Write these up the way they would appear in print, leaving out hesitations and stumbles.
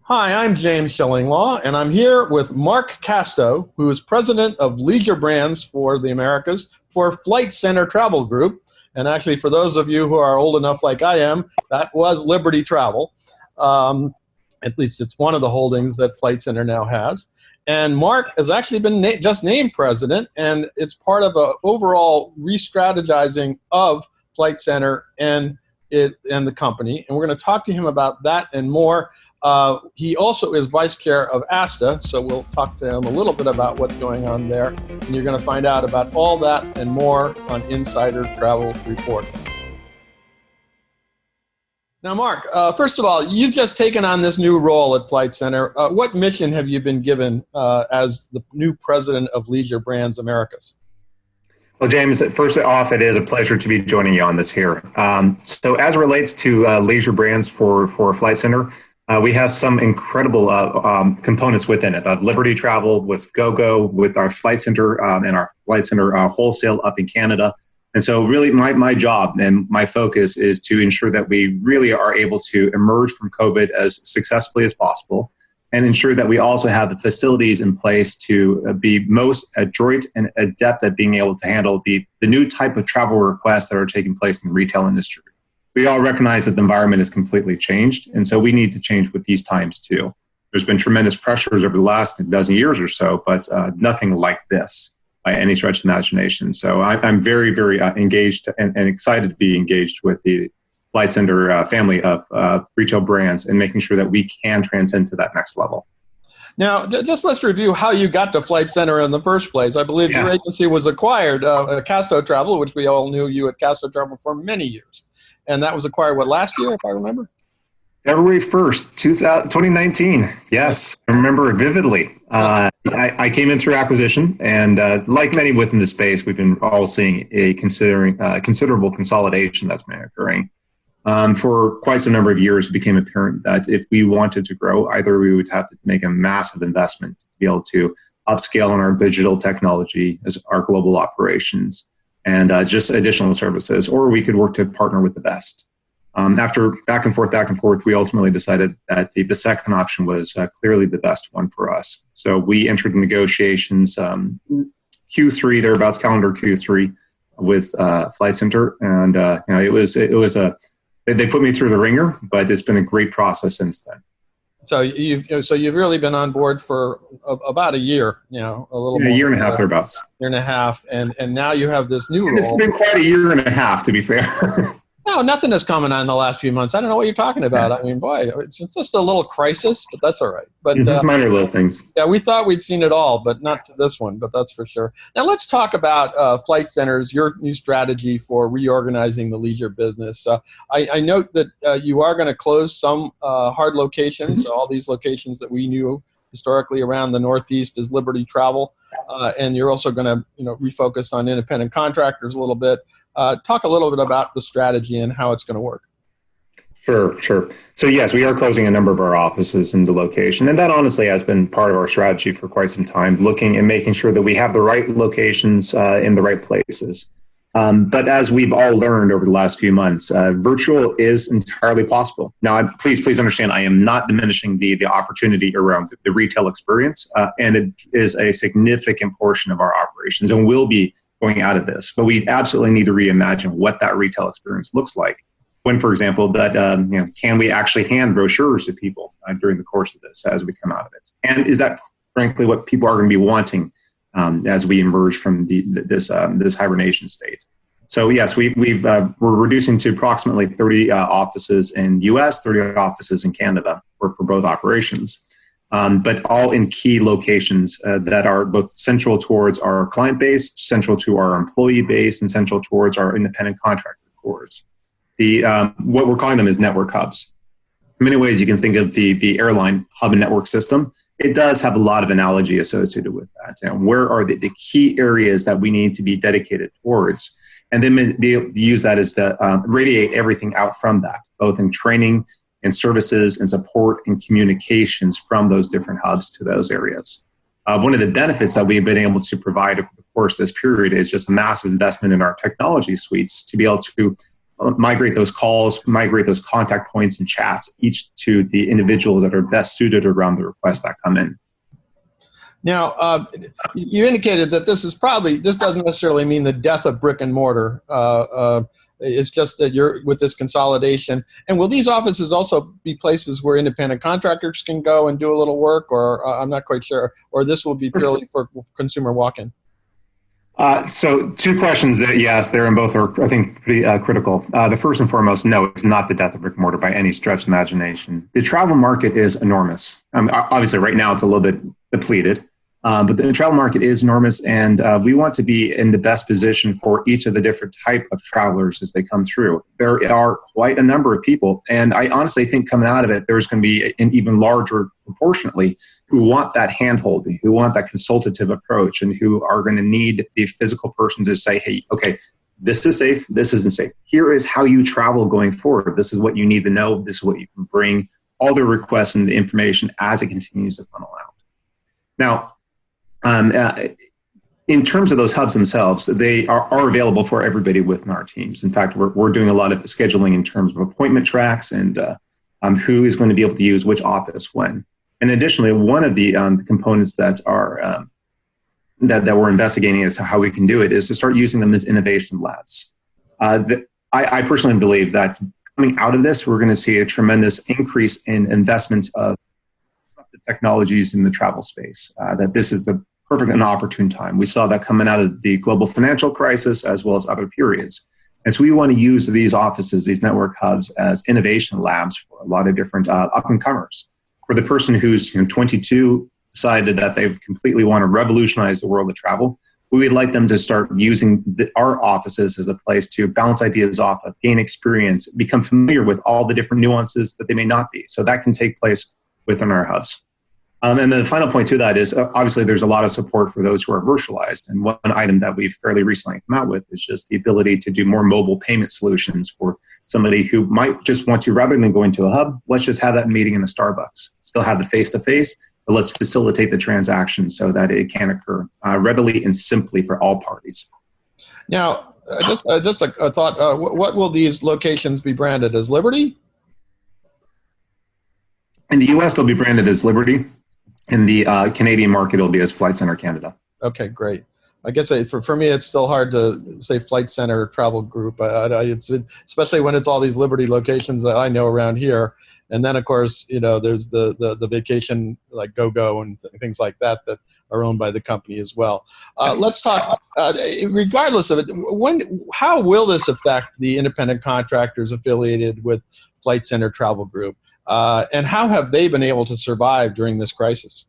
Hi, I'm James Shillinglaw, and I'm here with Mark Casto, who is president of leisure brands for the Americas for Flight Center Travel Group. And actually, for those of you who are old enough like I am, that was Liberty Travel. At least it's one of the holdings that Flight Center now has. And Mark has actually been just named president, and it's part of an overall re-strategizing of Flight Center and the company. And we're going to talk to him about that and more. He also is vice chair of ASTA, so we'll talk to him a little bit about what's going on there. And you're going to find out about all that and more on Insider Travel Report. Now, Mark, first of all, you've just taken on this new role at Flight Center. What mission have you been given as the new president of Leisure Brands Americas? Well, James, first off, it is a pleasure to be joining you on this here. So as it relates to leisure brands for Flight Center, we have some incredible components within it. Liberty Travel, with GoGo, with our Flight Center and our Flight Center wholesale up in Canada. And so really my job and my focus is to ensure that we really are able to emerge from COVID as successfully as possible and ensure that we also have the facilities in place to be most adroit and adept at being able to handle the new type of travel requests that are taking place in the retail industry. We all recognize that the environment has completely changed, and so we need to change with these times too. There's been tremendous pressures over the last dozen years or so, but nothing like this by any stretch of the imagination. So I'm very, very engaged and excited to be engaged with the Flight Center family of retail brands and making sure that we can transcend to that next level. Now, just let's review how you got to Flight Center in the first place. I believe your agency was acquired, Casto Travel, which we all knew you at Casto Travel for many years. And that was acquired, last year, if I remember? February 1st, 2019. Yes, I remember it vividly. I came in through acquisition, and like many within the space, we've been all seeing a considerable consolidation that's been occurring. For quite some number of years, it became apparent that if we wanted to grow, either we would have to make a massive investment to be able to upscale on our digital technology as our global operations, and just additional services, or we could work to partner with the best. After back and forth, we ultimately decided that the second option was clearly the best one for us. So we entered negotiations Q3, thereabouts, calendar Q3, with Flight Center, and they put me through the ringer, but it's been a great process since then. So you've really been on board for about a year, a little more. A year and a half, thereabouts. Year and a half, and now you have this new role. It's been quite a year and a half, to be fair. No, nothing has come on in the last few months. I don't know what you're talking about. I mean, boy, it's just a little crisis, but that's all right. But minor little things. Yeah, we thought we'd seen it all, but not to this one, but that's for sure. Now let's talk about Flight Centers, your new strategy for reorganizing the leisure business. I note that you are going to close some hard locations, all these locations that we knew historically around the Northeast as Liberty Travel, and you're also going to refocus on independent contractors a little bit. Talk a little bit about the strategy and how it's going to work. Sure. So yes, we are closing a number of our offices in the location, and that honestly has been part of our strategy for quite some time, looking and making sure that we have the right locations in the right places. But as we've all learned over the last few months, virtual is entirely possible. Now, please understand, I am not diminishing the opportunity around the retail experience, and it is a significant portion of our operations and will be going out of this. But we absolutely need to reimagine what that retail experience looks like. When, for example, can we actually hand brochures to people during the course of this as we come out of it? And is that, frankly, what people are going to be wanting as we emerge from this hibernation state? So yes, we're reducing to approximately 30 offices in U.S., 30 offices in Canada for both operations. But all in key locations that are both central towards our client base, central to our employee base, and central towards our independent contractor cores. What we're calling them is network hubs. In many ways, you can think of the airline hub and network system. It does have a lot of analogy associated with that. Where are the key areas that we need to be dedicated towards? And then use that as radiate everything out from that, both in training and services and support and communications from those different hubs to those areas. One of the benefits that we've been able to provide over the course of this period is just a massive investment in our technology suites to be able to migrate those calls, migrate those contact points and chats, each to the individuals that are best suited around the requests that come in. Now, you indicated that this doesn't necessarily mean the death of brick and mortar. It's just that you're with this consolidation. And will these offices also be places where independent contractors can go and do a little work, or I'm not quite sure, or this will be purely for consumer walk-in? So 2 questions that you asked there, and both are, I think, pretty critical. The first and foremost, no, it's not the death of brick and mortar by any stretch of imagination. The travel market is enormous. Obviously, right now it's a little bit depleted. But the travel market is enormous, and we want to be in the best position for each of the different type of travelers as they come through. There are quite a number of people, and I honestly think coming out of it, there's going to be an even larger proportionately who want that hand-holding, who want that consultative approach, and who are going to need the physical person to say, hey, okay, this is safe, this isn't safe. Here is how you travel going forward. This is what you need to know. This is what you can bring, all the requests and the information as it continues to funnel out. Now, in terms of those hubs themselves, they are available for everybody within our teams. In fact, we're doing a lot of scheduling in terms of appointment tracks and who is going to be able to use which office when. And additionally, one of the components that are that we're investigating as to how we can do it is to start using them as innovation labs. I personally believe that coming out of this, we're going to see a tremendous increase in investments of technologies in the travel space, that this is the perfect and opportune time. We saw that coming out of the global financial crisis as well as other periods. And so we want to use these offices, these network hubs, as innovation labs for a lot of different up-and-comers. For the person who's 22, decided that they completely want to revolutionize the world of travel, we would like them to start using our offices as a place to bounce ideas off of, gain experience, become familiar with all the different nuances that they may not be. So that can take place within our hubs. And the final point to that is, obviously, there's a lot of support for those who are virtualized. And one item that we've fairly recently come out with is just the ability to do more mobile payment solutions for somebody who might just want to, rather than going to a hub, let's just have that meeting in a Starbucks. Still have the face-to-face, but let's facilitate the transaction so that it can occur readily and simply for all parties. Now, just a thought, what will these locations be branded as? Liberty? In the U.S., they'll be branded as Liberty. In the Canadian market, it'll be as Flight Center Canada. Okay, great. I guess for me, it's still hard to say Flight Center Travel Group. It's especially when it's all these Liberty locations that I know around here. And then, of course, there's the vacation like GoGo and things like that are owned by the company as well. Let's talk, regardless of it, how will this affect the independent contractors affiliated with Flight Center Travel Group? And how have they been able to survive during this crisis?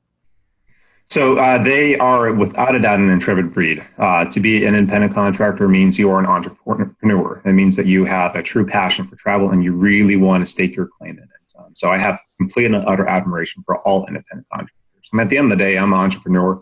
So they are, without a doubt, an intrepid breed. To be an independent contractor means you are an entrepreneur. It means that you have a true passion for travel and you really want to stake your claim in it. So I have complete and utter admiration for all independent contractors. And at the end of the day, I'm an entrepreneur.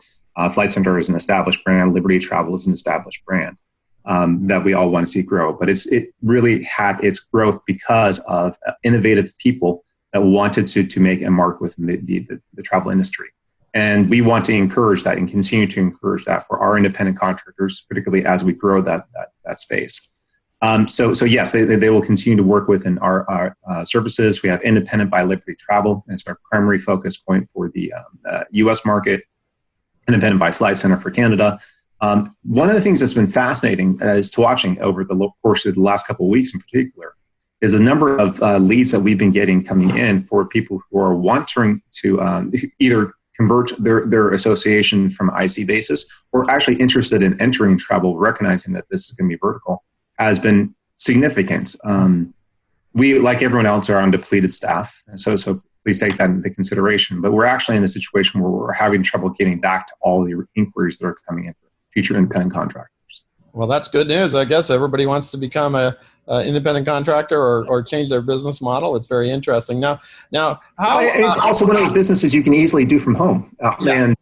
Flight Center is an established brand. Liberty Travel is an established brand that we all want to see grow. But it really had its growth because of innovative people that wanted to make a mark within the travel industry. And we want to encourage that and continue to encourage that for our independent contractors, particularly as we grow that space. So yes, they will continue to work within our services. We have Independent by Liberty Travel as our primary focus point for the U.S. market, Independent by Flight Center for Canada. One of the things that's been fascinating is to watching over the course of the last couple of weeks in particular is the number of leads that we've been getting coming in for people who are wanting to either convert their association from IC basis or actually interested in entering travel, recognizing that this is going to be vertical, has been significant. We, like everyone else, are on depleted staff. So please take that into consideration. But we're actually in a situation where we're having trouble getting back to all the inquiries that are coming in for future independent contractors. Well, that's good news. I guess everybody wants to become a independent contractor or change their business model. It's very interesting. Now, how it's also one of those businesses you can easily do from home. And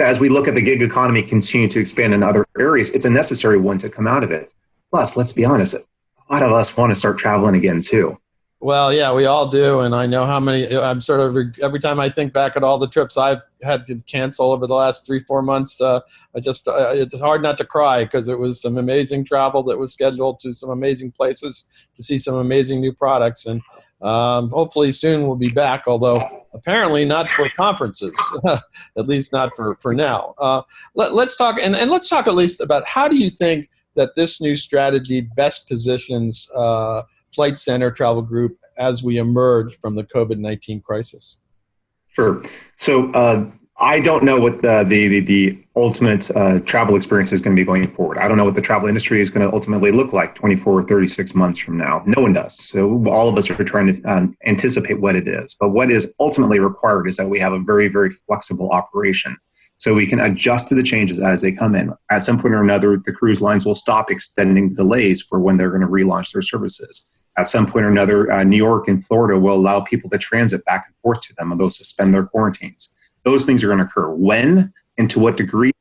as we look at the gig economy continue to expand in other areas, it's a necessary one to come out of it. Plus, let's be honest, a lot of us want to start traveling again too. Well, yeah, we all do, and I know how many. I'm sort of every time I think back at all the trips I've had to cancel over the last 3-4 months. It's hard not to cry because it was some amazing travel that was scheduled to some amazing places to see some amazing new products, and hopefully soon we'll be back. Although apparently not for conferences, at least not for now. Let's talk and let's talk at least about how do you think that this new strategy best positions Flight Center Travel Group as we emerge from the COVID-19 crisis? Sure. So I don't know what the ultimate travel experience is going to be going forward. I don't know what the travel industry is going to ultimately look like 24 or 36 months from now. No one does. So all of us are trying to anticipate what it is. But what is ultimately required is that we have a very, very flexible operation. So we can adjust to the changes as they come in. At some point or another, the cruise lines will stop extending the delays for when they're going to relaunch their services. At some point or another, New York and Florida will allow people to transit back and forth to them, and they'll suspend their quarantines. Those things are going to occur. When and to what degree,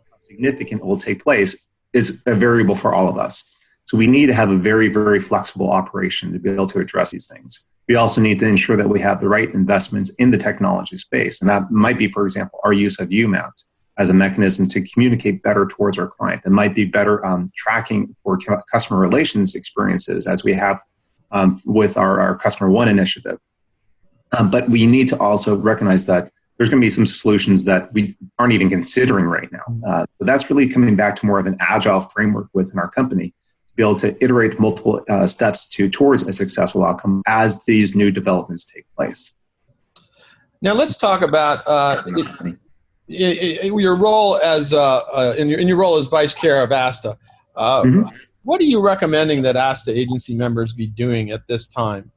how significant it will take place is a variable for all of us. So we need to have a very, very flexible operation to be able to address these things. We also need to ensure that we have the right investments in the technology space. And that might be, for example, our use of UMount as a mechanism to communicate better towards our client. It might be better tracking for customer relations experiences as we have with our Customer One initiative. But we need to also recognize that there's going to be some solutions that we aren't even considering right now. So that's really coming back to more of an agile framework within our company to be able to iterate multiple steps towards a successful outcome as these new developments take place. Now let's talk about your role as in your role as vice chair of ASTA. What are you recommending that ASTA agency members be doing at this time?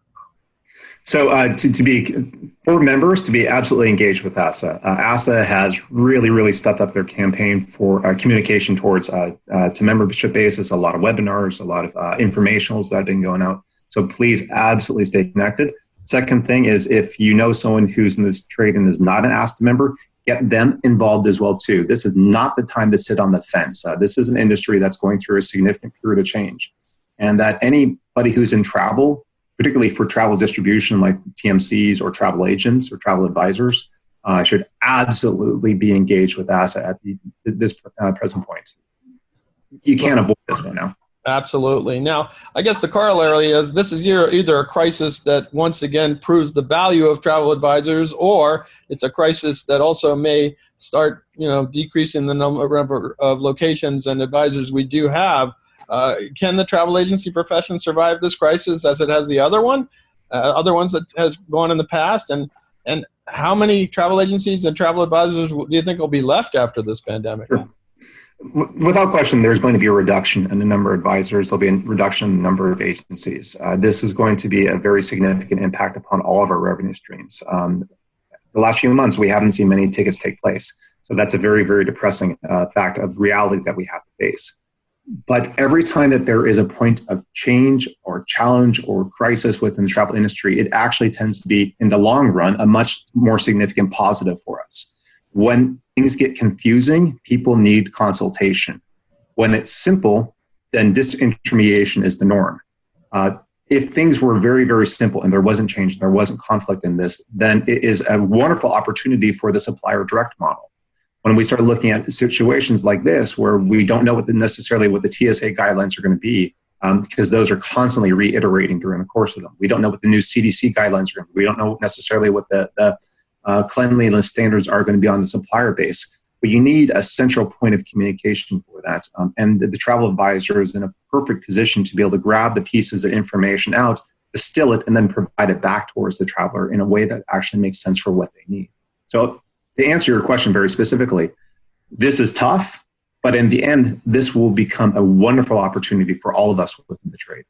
So to be for members to be absolutely engaged with ASTA. ASTA has really stepped up their campaign for communication towards to membership basis. A lot of webinars, a lot of informationals that have been going out. So please absolutely stay connected. Second thing is if you know someone who's in this trade and is not an ASTA member, get them involved as well too. This is not the time to sit on the fence. This is an industry that's going through a significant period of change, and that anybody who's in travel, particularly for travel distribution like TMCs or travel agents or travel advisors, should absolutely be engaged with ASTA at this present point. You can't avoid this one now. Absolutely. Now, I guess the corollary is this is either a crisis that once again proves the value of travel advisors, or it's a crisis that also may start, decreasing the number of locations and advisors we do have. Can the travel agency profession survive this crisis as it has the other ones that has gone in the past? And how many travel agencies and travel advisors do you think will be left after this pandemic? Sure. Without question, there's going to be a reduction in the number of advisors. There'll be a reduction in the number of agencies. This is going to be a very significant impact upon all of our revenue streams. The last few months, we haven't seen many tickets take place. So that's a very, very depressing fact of reality that we have to face. But every time that there is a point of change or challenge or crisis within the travel industry, it actually tends to be, in the long run, a much more significant positive for us. When things get confusing, people need consultation. When it's simple, then disintermediation is the norm. If things were very, very simple and there wasn't change, and there wasn't conflict in this, then it is a wonderful opportunity for the supplier direct model. When we start looking at situations like this, where we don't know necessarily what the TSA guidelines are going to be, because those are constantly reiterating during the course of them. We don't know what the new CDC guidelines are going to be. We don't know necessarily what the cleanliness standards are going to be on the supplier base. But you need a central point of communication for that. And the travel advisor is in a perfect position to be able to grab the pieces of information out, distill it, and then provide it back towards the traveler in a way that actually makes sense for what they need. So to answer your question very specifically, this is tough, but in the end, this will become a wonderful opportunity for all of us within the trade.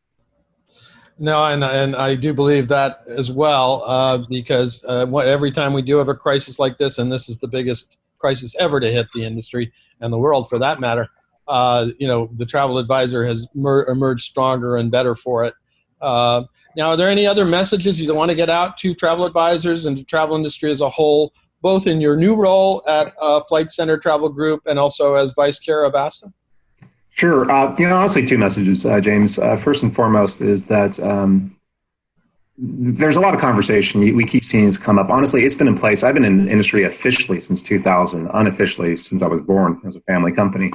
No, and I do believe that as well, because every time we do have a crisis like this, and this is the biggest crisis ever to hit the industry and the world for that matter, the travel advisor has emerged stronger and better for it. Now, are there any other messages you want to get out to travel advisors and the travel industry as a whole, both in your new role at Flight Center Travel Group and also as vice chair of ASTA? Sure. I'll say two messages, James. First and foremost is that there's a lot of conversation. We keep seeing this come up. Honestly, it's been in place. I've been in the industry officially since 2000, unofficially since I was born as a family company.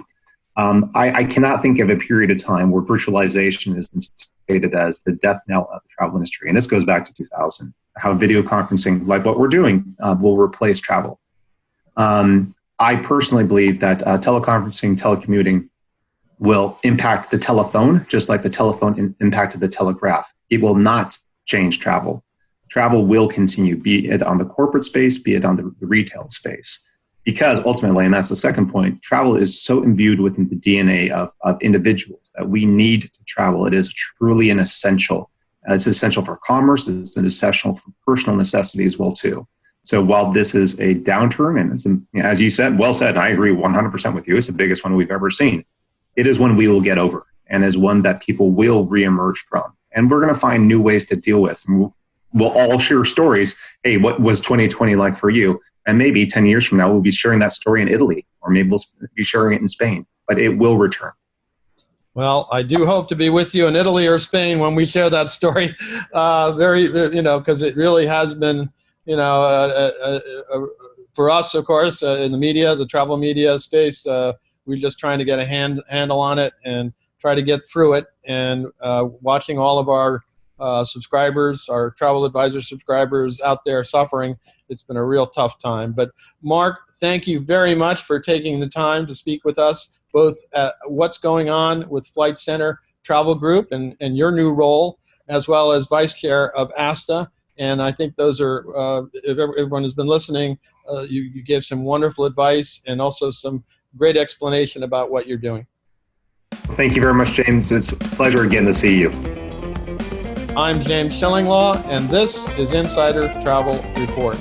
I cannot think of a period of time where virtualization has been stated as the death knell of the travel industry. And this goes back to 2000, how video conferencing, like what we're doing, will replace travel. I personally believe that teleconferencing, telecommuting will impact the telephone, just like the telephone impacted the telegraph. It will not change travel. Travel will continue, be it on the corporate space, be it on the retail space. Because ultimately, and that's the second point, travel is so imbued within the DNA of individuals that we need to travel. It is truly an essential. It's essential for commerce. It's an essential for personal necessity as well, too. So while this is a downturn, and it's, as you said, well said, and I agree 100% with you, it's the biggest one we've ever seen. It is one we will get over and is one that people will reemerge from. And we're going to find new ways to deal with. And we'll all share stories. Hey, what was 2020 like for you? And maybe 10 years from now, we'll be sharing that story in Italy, or maybe we'll be sharing it in Spain, but it will return. Well, I do hope to be with you in Italy or Spain when we share that story. Because it really has been, for us, of course, in the media, the travel media space, we're just trying to get a handle on it and try to get through it. And watching all of our subscribers, our travel advisor subscribers out there suffering, it's been a real tough time. But Mark, thank you very much for taking the time to speak with us, both what's going on with Flight Centre Travel Group and your new role, as well as Vice Chair of ASTA. And I think those are, if everyone has been listening, you gave some wonderful advice and also some great explanation about what you're doing. Thank you very much, James. It's a pleasure again to see you. I'm James Shillinglaw, and this is Insider Travel Report.